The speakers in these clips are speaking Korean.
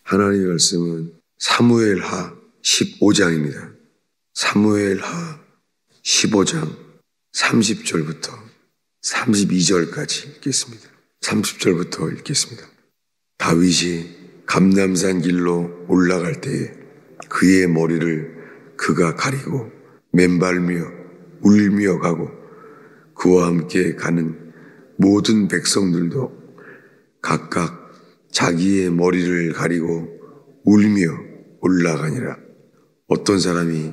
하나님의 말씀은 사무엘하 15장입니다. 사무엘하 15장 30절부터 32절까지 읽겠습니다. 30절부터 읽겠습니다. 다윗이 감람산 길로 올라갈 때에 그의 머리를 그가 가리고 맨발며 울며 가고 그와 함께 가는 모든 백성들도 각각 자기의 머리를 가리고 울며 올라가니라. 어떤 사람이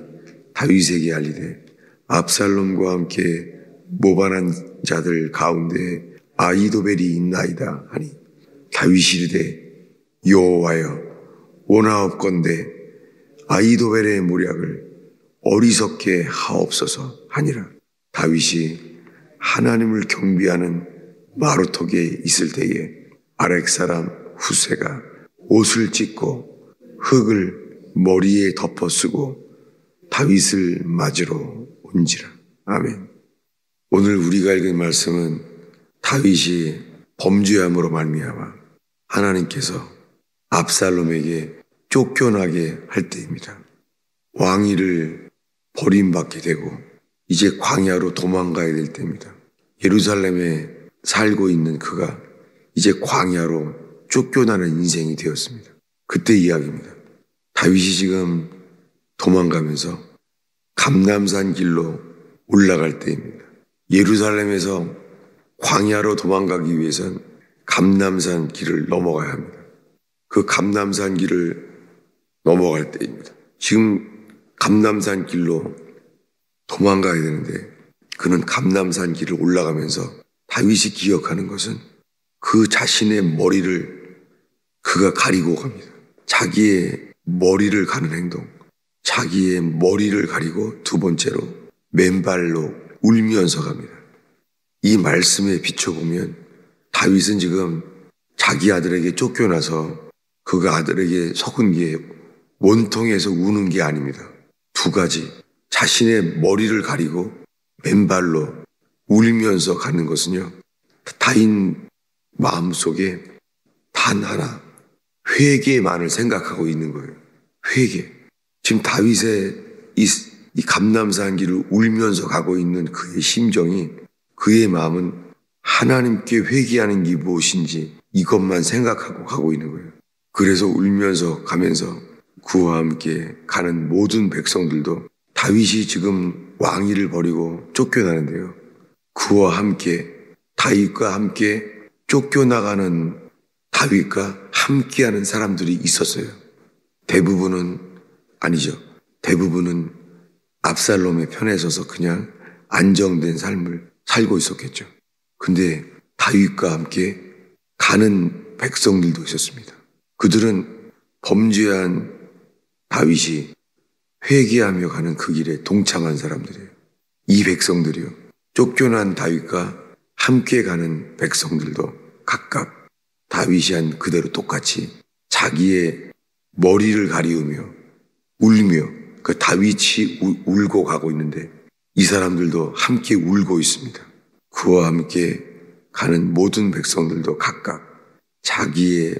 다윗에게 알리되 압살롬과 함께 모반한 자들 가운데 아히도벨이 있나이다 하니 다윗이 이르되 여호와여 원하옵건대 아히도벨의 모략을 어리석게 하옵소서 하니라. 다윗이 하나님을 경배하는 마루턱에 있을 때에 아렉 사람 후세가 옷을 찢고 흙을 머리에 덮어 쓰고 다윗을 맞으러 온지라. 아멘. 오늘 우리가 읽은 말씀은 다윗이 범죄함으로 말미암아 하나님께서 압살롬에게 쫓겨나게 할 때입니다. 왕위를 버림받게 되고 이제 광야로 도망가야 될 때입니다. 예루살렘에 살고 있는 그가 이제 광야로 쫓겨나는 인생이 되었습니다. 그때 이야기입니다. 다윗이 지금 도망가면서 감람산 길로 올라갈 때입니다. 예루살렘에서 광야로 도망가기 위해선 감람산 길을 넘어가야 합니다. 그 감람산 길을 넘어갈 때입니다. 지금 감람산 길로 도망가야 되는데 그는 감람산 길을 올라가면서 다윗이 기억하는 것은 그 자신의 머리를 그가 가리고 갑니다. 자기의 머리를 가는 행동, 자기의 머리를 가리고 두 번째로 맨발로 울면서 갑니다. 이 말씀에 비춰보면 다윗은 지금 자기 아들에게 쫓겨나서 그가 아들에게 속은 게 원통해서 우는 게 아닙니다. 두 가지, 자신의 머리를 가리고 맨발로 울면서 가는 것은요, 다윗 마음속에 단 하나, 회개만을 생각하고 있는 거예요. 회개. 지금 다윗의 이 감람산 길을 울면서 가고 있는 그의 심정이, 그의 마음은 하나님께 회개하는 게 무엇인지 이것만 생각하고 가고 있는 거예요. 그래서 울면서 가면서 그와 함께 가는 모든 백성들도 다윗이 지금 왕위를 버리고 쫓겨나는데요. 그와 함께 다윗과 함께 쫓겨나가는 다윗과 함께하는 사람들이 있었어요. 대부분은 아니죠. 대부분은 압살롬의 편에 서서 그냥 안정된 삶을 살고 있었겠죠. 근데 다윗과 함께 가는 백성들도 있었습니다. 그들은 범죄한 다윗이 회개하며 가는 그 길에 동참한 사람들이에요. 이 백성들이요. 쫓겨난 다윗과 함께 가는 백성들도 각각 다윗이 한 그대로 똑같이 자기의 머리를 가리우며 울며 그 다윗이 울고 가고 있는데 이 사람들도 함께 울고 있습니다. 그와 함께 가는 모든 백성들도 각각 자기의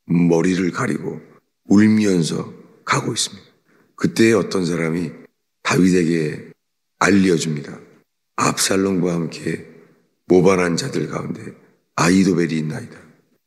머리를 가리고 울면서 가고 있습니다. 그때 어떤 사람이 다윗에게 알려줍니다. 압살롬과 함께 모반한 자들 가운데 아히도벨이 있나이다.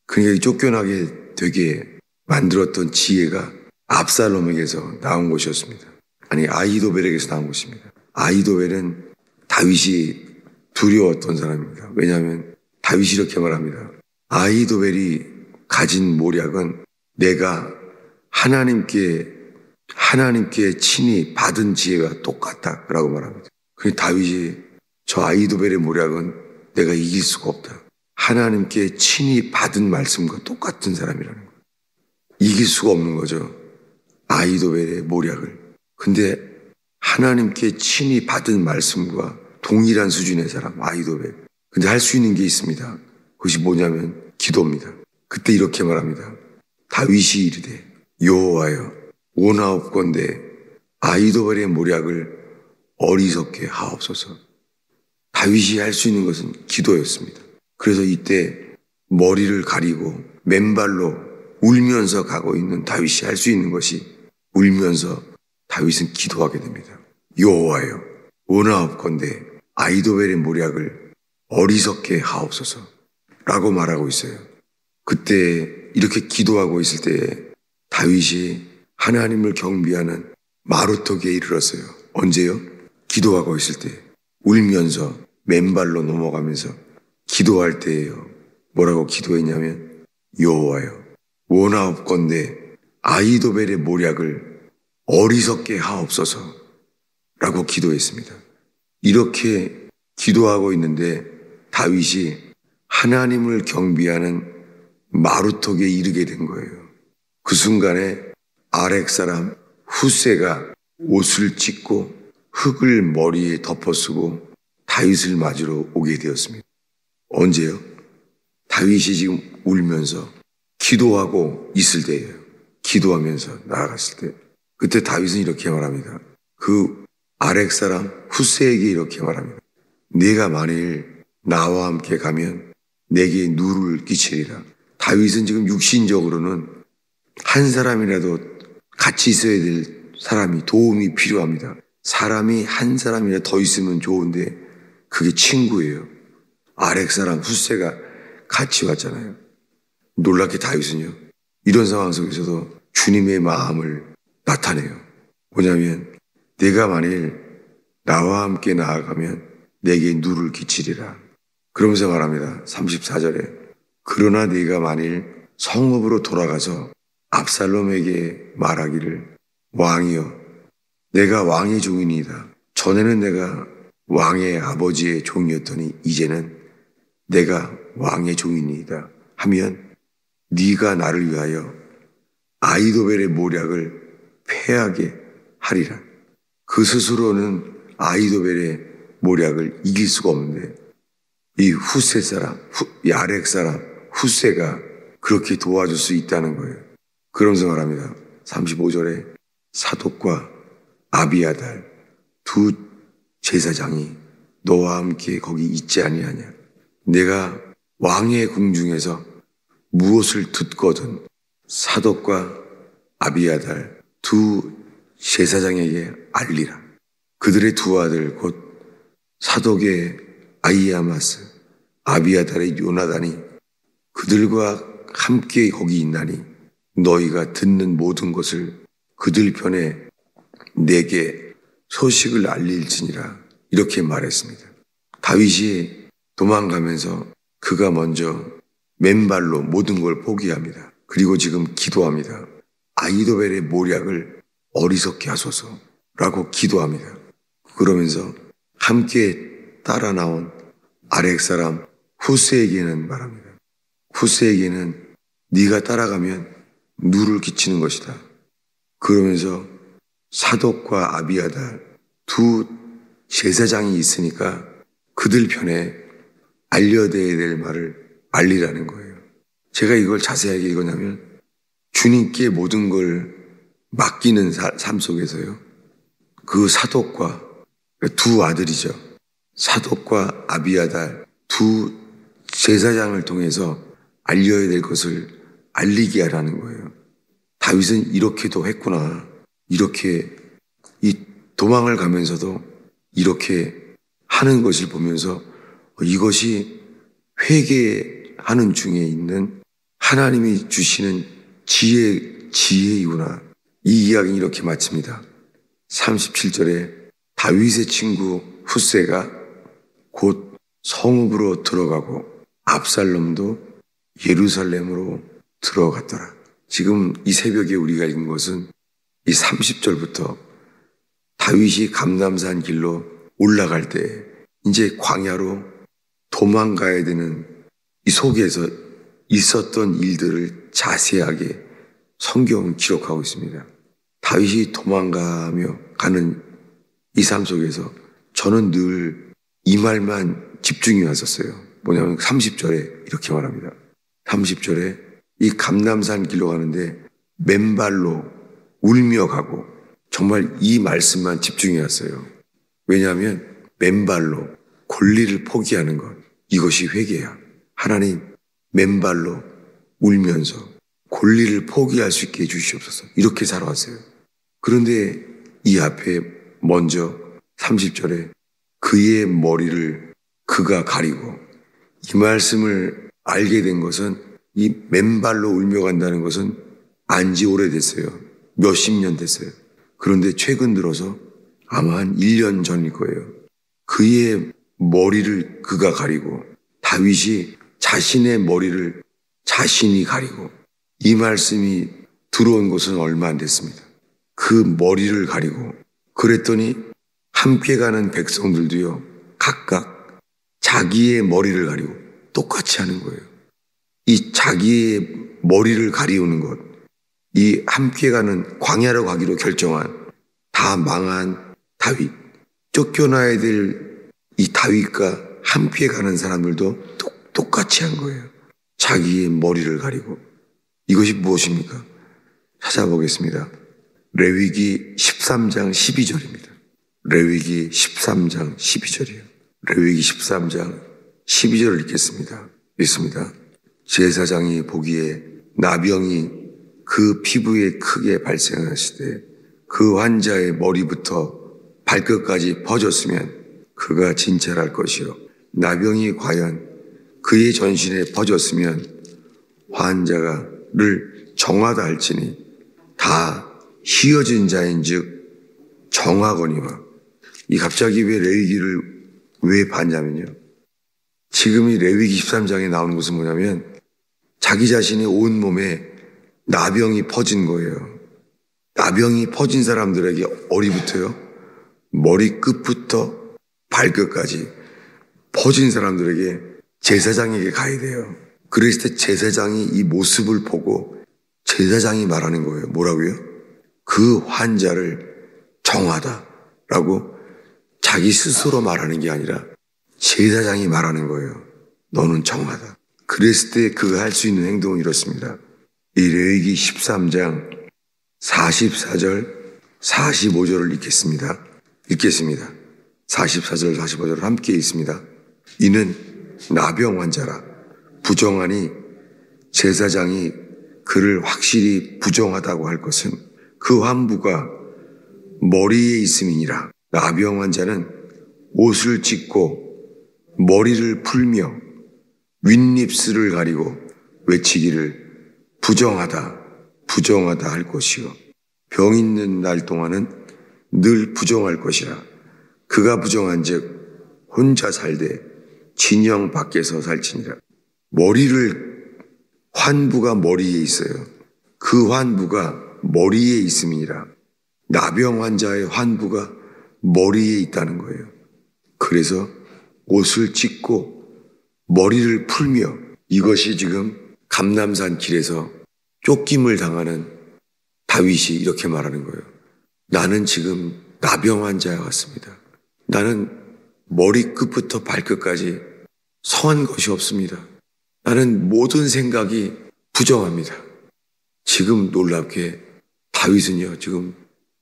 그러니까 쫓겨나게 되게 만들었던 지혜가 압살롬에게서 나온 것이었습니다. 아니, 아히도벨에게서 나온 것입니다. 아히도벨은 다윗이 두려웠던 사람입니다. 왜냐하면 다윗이 이렇게 말합니다. 아히도벨이 가진 모략은 내가 하나님께 친히 받은 지혜와 똑같다라고 말합니다. 그런데 다윗이 저 아히도벨의 모략은 내가 이길 수가 없다. 하나님께 친히 받은 말씀과 똑같은 사람이라는 거예요. 이길 수가 없는 거죠. 아히도벨의 모략을. 근데 하나님께 친히 받은 말씀과 동일한 수준의 사람, 아히도벨. 근데 할 수 있는 게 있습니다. 그것이 뭐냐면 기도입니다. 그때 이렇게 말합니다. 다윗이 이르되 여호와여 원하옵건대 아히도벨의 모략을 어리석게 하옵소서. 다윗이 할 수 있는 것은 기도였습니다. 그래서 이때 머리를 가리고 맨발로 울면서 가고 있는 다윗이 할 수 있는 것이 울면서 다윗은 기도하게 됩니다. 여호와여, 원하옵건대 아히도벨의 모략을 어리석게 하옵소서 라고 말하고 있어요. 그때 이렇게 기도하고 있을 때에 다윗이 하나님을 경비하는 마루턱에 이르렀어요. 언제요? 기도하고 있을 때, 울면서 맨발로 넘어가면서 기도할 때예요. 뭐라고 기도했냐면 여호와여, 원하옵건대 아히도벨의 모략을 어리석게 하옵소서 라고 기도했습니다. 이렇게 기도하고 있는데 다윗이 하나님을 경비하는 마루턱에 이르게 된 거예요. 그 순간에 아렉 사람 후세가 옷을 찢고 흙을 머리에 덮어쓰고 다윗을 맞으러 오게 되었습니다. 언제요? 다윗이 지금 울면서 기도하고 있을 때예요. 기도하면서 나아갔을 때. 그때 다윗은 이렇게 말합니다. 그 아렉 사람 후세에게 이렇게 말합니다. 네가 만일 나와 함께 가면 내게 누를 끼치리라. 다윗은 지금 육신적으로는 한 사람이라도 같이 있어야 될 사람이, 도움이 필요합니다. 사람이 한 사람이라도 더 있으면 좋은데 그게 친구예요. 아렉 사람 후세가 같이 왔잖아요. 놀랍게 다윗은요, 이런 상황 속에서도 주님의 마음을 나타내요. 뭐냐면 내가 만일 나와 함께 나아가면 내게 누를 끼치리라. 그러면서 말합니다. 34절에 그러나 네가 만일 성읍으로 돌아가서 압살롬에게 말하기를 왕이여, 내가 왕의 종이니이다. 전에는 내가 왕의 아버지의 종이었더니 이제는 내가 왕의 종이니이다 하면 네가 나를 위하여 아히도벨의 모략을 패하게 하리라. 그 스스로는 아히도벨의 모략을 이길 수가 없는데 이 후세 사람, 이 아렉 사람 후세가 그렇게 도와줄 수 있다는 거예요. 그러면서 말합니다. 35절에 사독과 아비아달 두 제사장이 너와 함께 거기 있지 아니하냐. 내가 왕의 궁중에서 무엇을 듣거든 사독과 아비아달 두 제사장에게 알리라. 그들의 두 아들 곧 사독의 아히아마스, 아비아달의 요나단이 그들과 함께 거기 있나니 너희가 듣는 모든 것을 그들 편에 내게 소식을 알릴지니라. 이렇게 말했습니다. 다윗이 도망가면서 그가 먼저 맨발로 모든 걸 포기합니다. 그리고 지금 기도합니다. 아히도벨의 모략을 어리석게 하소서라고 기도합니다. 그러면서 함께 따라 나온 아렉 사람 후세에게는 말합니다. 후세에게는 네가 따라가면 누를 끼치는 것이다. 그러면서 사독과 아비아달 두 제사장이 있으니까 그들 편에 알려드려야 될 말을 알리라는 거예요. 제가 이걸 자세하게 읽었냐면 주님께 모든 걸 맡기는 삶 속에서요, 그 사독과 두 아들이죠. 사독과 아비아달 두 제사장을 통해서 알려야 될 것을 알리게 하라는 거예요. 다윗은 이렇게도 했구나. 이렇게 이 도망을 가면서도 이렇게 하는 것을 보면서 이것이 회개하는 중에 있는 하나님이 주시는 지혜이구나. 이 이야기는 이렇게 마칩니다. 37절에 다윗의 친구 후세가 곧 성읍으로 들어가고 압살롬도 예루살렘으로 들어갔더라. 지금 이 새벽에 우리가 읽은 것은 이 30절부터 다윗이 감람산 길로 올라갈 때 이제 광야로 도망가야 되는 이 속에서 있었던 일들을 자세하게 성경은 기록하고 있습니다. 다윗이 도망가며 가는 이 삶 속에서 저는 늘 이 말만 집중해 왔었어요. 뭐냐면 30절에 이렇게 말합니다. 30절에 이 감람산 길로 가는데 맨발로 울며 가고, 정말 이 말씀만 집중해 왔어요. 왜냐하면 맨발로 권리를 포기하는 것, 이것이 회개야. 하나님, 맨발로 울면서 권리를 포기할 수 있게 해주시옵소서. 이렇게 살아왔어요. 그런데 이 앞에 먼저 30절에 그의 머리를 그가 가리고, 이 말씀을 알게 된 것은, 이 맨발로 울며 간다는 것은 안지 오래됐어요. 몇십 년 됐어요. 그런데 최근 들어서 아마 한 1년 전일 거예요. 그의 머리를 그가 가리고, 다윗이 자신의 머리를 자신이 가리고, 이 말씀이 들어온 것은 얼마 안 됐습니다. 그 머리를 가리고, 그랬더니 함께 가는 백성들도요, 각각 자기의 머리를 가리고 똑같이 하는 거예요. 이 자기의 머리를 가리우는 것, 이 함께 가는 광야로 가기로 결정한 다 망한 다윗, 쫓겨나야 될 이 다윗과 함께 가는 사람들도 똑같이 한 거예요. 자기의 머리를 가리고. 이것이 무엇입니까? 찾아보겠습니다. 레위기 13장 12절입니다. 레위기 13장 12절이에요. 레위기 13장 12절을 읽겠습니다. 읽습니다. 제사장이 보기에 나병이 그 피부에 크게 발생했을 때 그 환자의 머리부터 발끝까지 퍼졌으면 그가 진찰할 것이요, 나병이 과연 그의 전신에 퍼졌으면 환자를 정하다 할지니 다 희어진 자인즉 정하거니와. 이 갑자기 왜 레위기를 왜 봤냐면요, 지금 이 레위기 13장에 나오는 것은 뭐냐면 자기 자신의 온 몸에 나병이 퍼진 거예요. 나병이 퍼진 사람들에게 어디부터요? 머리끝부터 발끝까지 퍼진 사람들에게 제사장에게 가야 돼요. 그랬을 때 제사장이 이 모습을 보고 제사장이 말하는 거예요. 뭐라고요? 그 환자를 정하다라고 자기 스스로 말하는 게 아니라 제사장이 말하는 거예요. 너는 정하다. 그랬을 때 그가 할 수 있는 행동은 이렇습니다. 이 레위기 13장 44절 45절을 읽겠습니다. 44절 45절을 함께 읽습니다. 이는 나병 환자라. 부정하니 제사장이 그를 확실히 부정하다고 할 것은 그 환부가 머리에 있음이니라. 나병 환자는 옷을 찢고 머리를 풀며 윗입술을 가리고 외치기를 부정하다 부정하다 할 것이요, 병 있는 날 동안은 늘 부정할 것이라. 그가 부정한즉 혼자 살되 진영 밖에서 살지니라. 환부가 머리에 있어요. 그 환부가 머리에 있음이니라. 나병 환자의 환부가 머리에 있다는 거예요. 그래서 옷을 찢고 머리를 풀며, 이것이 지금 감람산 길에서 쫓김을 당하는 다윗이 이렇게 말하는 거예요. 나는 지금 나병 환자와 같습니다. 나는 머리끝부터 발끝까지 성한 것이 없습니다. 나는 모든 생각이 부정합니다. 지금 놀랍게 다윗은요, 지금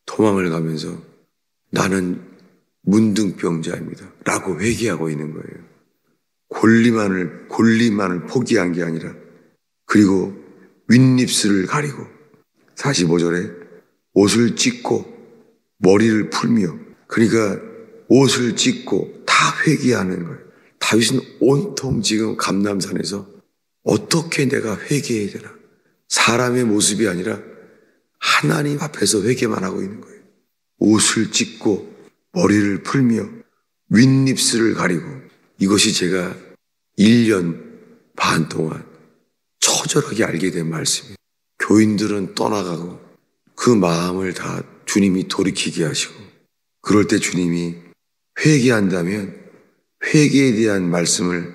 도망을 가면서 나는 문둥병자입니다 라고 회개하고 있는 거예요. 권리만을 포기한 게 아니라, 그리고 윗입술을 가리고 45절에 옷을 찢고 머리를 풀며, 그러니까 옷을 찢고 다 회개하는 거예요. 다윗은 온통 지금 감람산에서 어떻게 내가 회개해야 되나, 사람의 모습이 아니라 하나님 앞에서 회개만 하고 있는 거예요. 옷을 찢고 머리를 풀며 윗입술을 가리고. 이것이 제가 1년 반 동안 처절하게 알게 된 말씀이에요. 교인들은 떠나가고 그 마음을 다 주님이 돌이키게 하시고, 그럴 때 주님이 회개한다면 회개에 대한 말씀을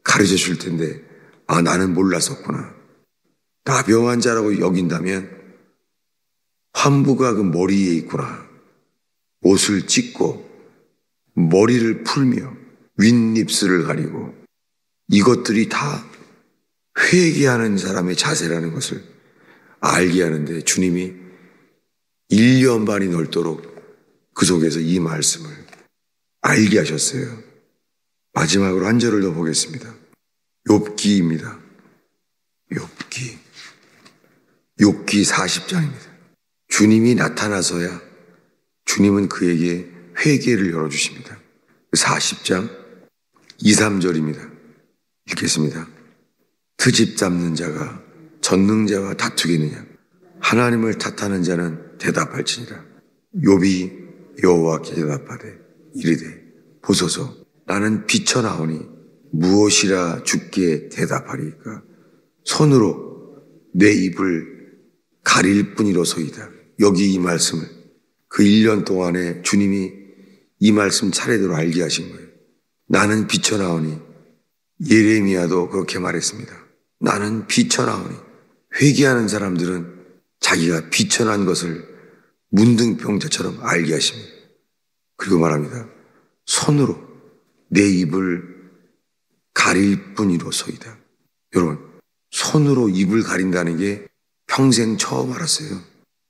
가르쳐 줄 텐데, 아, 나는 몰랐었구나. 나병 환자라고 여긴다면 환부가 그 머리에 있구나. 옷을 찢고 머리를 풀며 윗입술을 가리고, 이것들이 다 회개하는 사람의 자세라는 것을 알게 하는데, 주님이 1년 반이 넘도록 그 속에서 이 말씀을 알게 하셨어요. 마지막으로 한 절을 더 보겠습니다. 욥기입니다. 욥기 욥기 40장입니다. 주님이 나타나서야 주님은 그에게 회개를 열어주십니다. 40장 2, 3절입니다. 읽겠습니다. 트집 잡는 자가 전능자와 다투겠느냐? 하나님을 탓하는 자는 대답할지니라. 욥이 여호와께 대답하되 이르되 보소서 나는 비쳐나오니 무엇이라 주께 대답하리까? 손으로 내 입을 가릴 뿐이로소이다. 여기 이 말씀을 그 1년 동안에 주님이 이 말씀 차례대로 알게 하신 거예요. 나는 비쳐나오니, 예레미야도 그렇게 말했습니다. 나는 비쳐나오니. 회개하는 사람들은 자기가 비천한 것을 문둥병자처럼 알게 하십니다. 그리고 말합니다. 손으로 내 입을 가릴 뿐이로소이다. 여러분, 손으로 입을 가린다는 게 평생 처음 알았어요.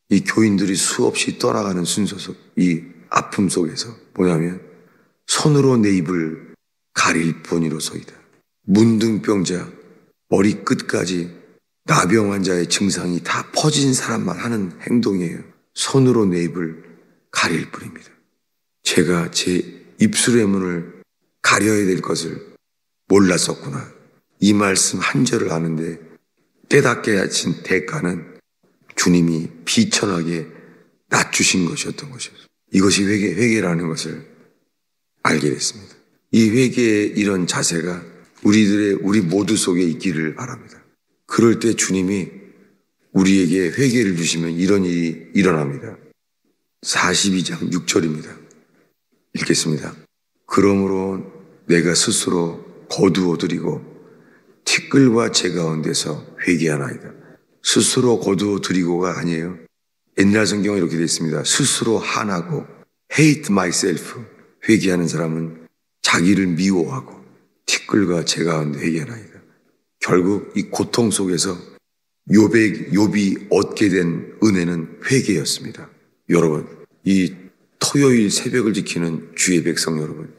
이 교인들이 수없이 떠나가는 순서 속, 이 아픔 속에서 뭐냐면 손으로 내 입을 가릴 뿐이로소이다. 문둥병자, 머리 끝까지 나병 환자의 증상이 다 퍼진 사람만 하는 행동이에요. 손으로 내 입을 가릴 뿐입니다. 제가 제 입술의 문을 가려야 될 것을 몰랐었구나. 이 말씀 한 절을 아는데 깨닫게 하신 대가는 주님이 비천하게 낮추신 것이었던 것이었어요. 이것이 회개라는 것을 알게 됐습니다. 이 회개의 이런 자세가 우리 모두 속에 있기를 바랍니다. 그럴 때 주님이 우리에게 회개를 주시면 이런 일이 일어납니다. 42장 6절입니다. 읽겠습니다. 그러므로 내가 스스로 거두어드리고 티끌과 재 가운데서 회개하나이다. 스스로 거두어드리고가 아니에요. 옛날 성경에 이렇게 되어 있습니다. 스스로 한하고 hate myself. 회개하는 사람은 자기를 미워하고 티끌과 재 가운데 회개하나이다. 결국 이 고통 속에서 욥이 얻게 된 은혜는 회개였습니다. 여러분, 이 토요일 새벽을 지키는 주의 백성 여러분,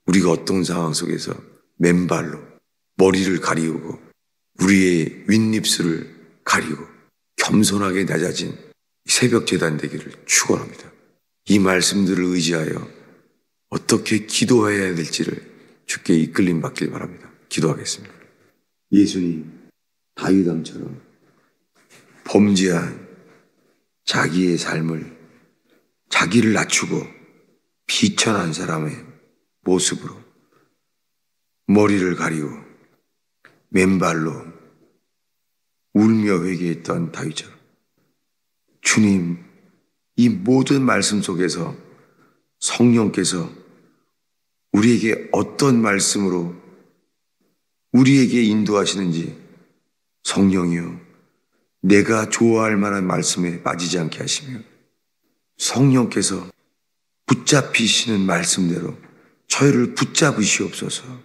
우리가 어떤 상황 속에서 맨발로 머리를 가리우고 우리의 윗입술을 가리고 겸손하게 낮아진 새벽 제단 되기를 축원합니다. 이 말씀들을 의지하여 어떻게 기도해야 될지를 주께 이끌림 받길 바랍니다. 기도하겠습니다. 예수님, 다윗 왕처럼 범죄한 자기의 삶을 자기를 낮추고 비천한 사람의 모습으로 머리를 가리고 맨발로 울며 회개했던 다윗처럼 주님, 이 모든 말씀 속에서 성령께서 우리에게 어떤 말씀으로 우리에게 인도하시는지 성령이여 내가 좋아할 만한 말씀에 빠지지 않게 하시며 성령께서 붙잡히시는 말씀대로 저희를 붙잡으시옵소서.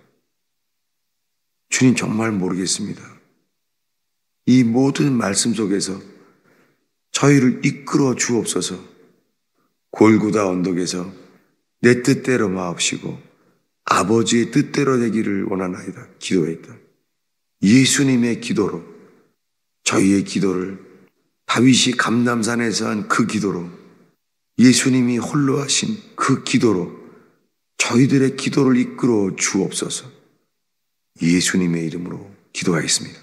주님, 정말 모르겠습니다. 이 모든 말씀 속에서 저희를 이끌어 주옵소서. 골고다 언덕에서 내 뜻대로 마옵시고 아버지의 뜻대로 되기를 원하나이다 기도했다. 예수님의 기도로 저희의 기도를 다윗이 감람산에서 한 그 기도로 예수님이 홀로 하신 그 기도로 저희들의 기도를 이끌어 주옵소서. 예수님의 이름으로 기도하겠습니다.